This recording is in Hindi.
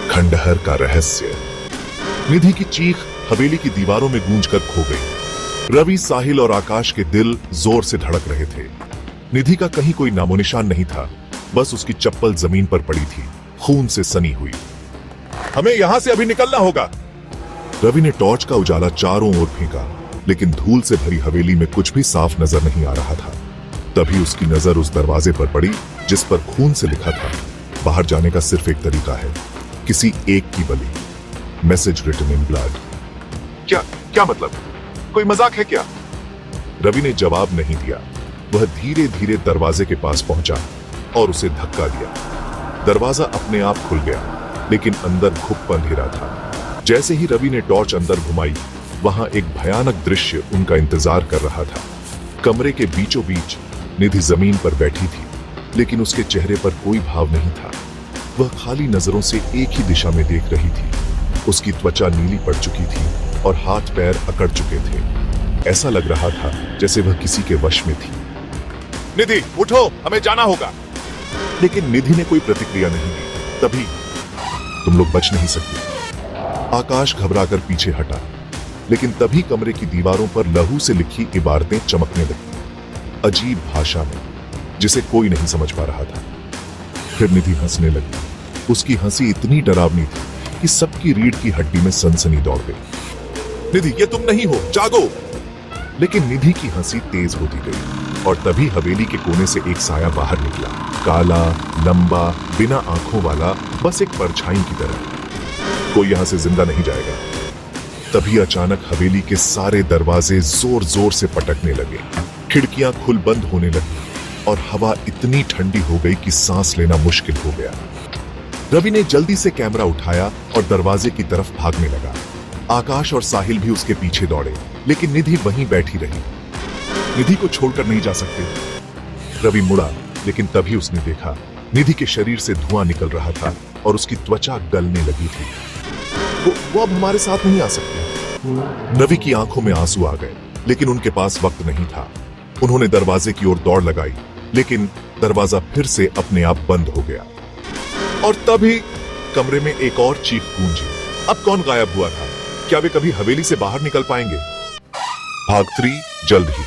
खंडहर का रहस्य। निधि की चीख हवेली की दीवारों में गूंजकर खो गई। रवि, साहिल और आकाश के दिल जोर से धड़क रहे थे। निधि का कहीं कोई नामोनिशान नहीं था, बस उसकी चप्पल जमीन पर पड़ी थी, खून से सनी हुई। हमें यहां से अभी निकलना होगा। रवि ने टॉर्च का उजाला चारों ओर फेंका, लेकिन धूल से भरी हवेली में कुछ भी साफ नजर नहीं आ रहा था। तभी उसकी नजर उस दरवाजे पर पड़ी जिस पर खून से लिखा था, बाहर जाने का सिर्फ एक तरीका है, किसी एक की बलि। Message written in blood. क्या मतलब? कोई मजाक है क्या? रवि ने जवाब नहीं दिया। वह धीरे धीरे दरवाजे के पास पहुंचा और उसे धक्का दिया। दरवाजा अपने आप खुल गया, लेकिन अंदर घुप अंधेरा था। जैसे ही रवि ने टॉर्च अंदर घुमाई, वहां एक भयानक दृश्य उनका इंतजार कर रहा था। कमरे के बीचों बीच निधि जमीन पर बैठी थी, लेकिन उसके चेहरे पर कोई भाव नहीं था। वह खाली नजरों से एक ही दिशा में देख रही थी। उसकी त्वचा नीली पड़ चुकी थी और हाथ पैर अकड़ चुके थे। ऐसा लग रहा था जैसे वह किसी के वश में थी। निधि, उठो, हमें जाना होगा। लेकिन निधि ने कोई प्रतिक्रिया नहीं दी। तभी, तुम लोग बच नहीं सकते। आकाश घबराकर पीछे हटा, लेकिन तभी कमरे की दीवारों पर लहू से लिखी इबारतें चमकने लगी, अजीब भाषा में, जिसे कोई नहीं समझ पा रहा था। फिर निधि हंसने लगी। उसकी हंसी इतनी डरावनी थी कि सबकी रीढ़ की हड्डी में सनसनी दौड़ गई। निधि, ये तुम नहीं हो, जागो। लेकिन निधि की हंसी तेज होती गई और तभी हवेली के कोने से एक साया बाहर निकला, काला, लंबा, बिना आंखों वाला, बस एक परछाई की तरह। कोई यहां से जिंदा नहीं जाएगा। तभी अचानक हवेली के सारे दरवाजे जोर जोर से पटकने लगे। खिड़कियां खुल बंद होने लगी और हवा इतनी ठंडी हो गई कि सांस लेना मुश्किल हो गया। रवि ने जल्दी से कैमरा उठाया और दरवाजे की तरफ भागने लगा। आकाश और साहिल भी उसके पीछे दौड़े, लेकिन निधि वहीं बैठी रही। निधि को छोड़कर नहीं जा सकते। रवि मुड़ा, लेकिन तभी उसने देखा निधि के शरीर से धुआं निकल रहा था और उसकी त्वचा गलने लगी थी। वो अब हमारे साथ नहीं आ सकते। रवि की आंखों में आंसू आ गए, लेकिन उनके पास वक्त नहीं था। उन्होंने दरवाजे की ओर दौड़ लगाई, लेकिन दरवाजा फिर से अपने आप बंद हो गया। और तभी कमरे में एक और चीख गूंजी। अब कौन गायब हुआ था? क्या वे कभी हवेली से बाहर निकल पाएंगे? भाग 3 जल्द ही।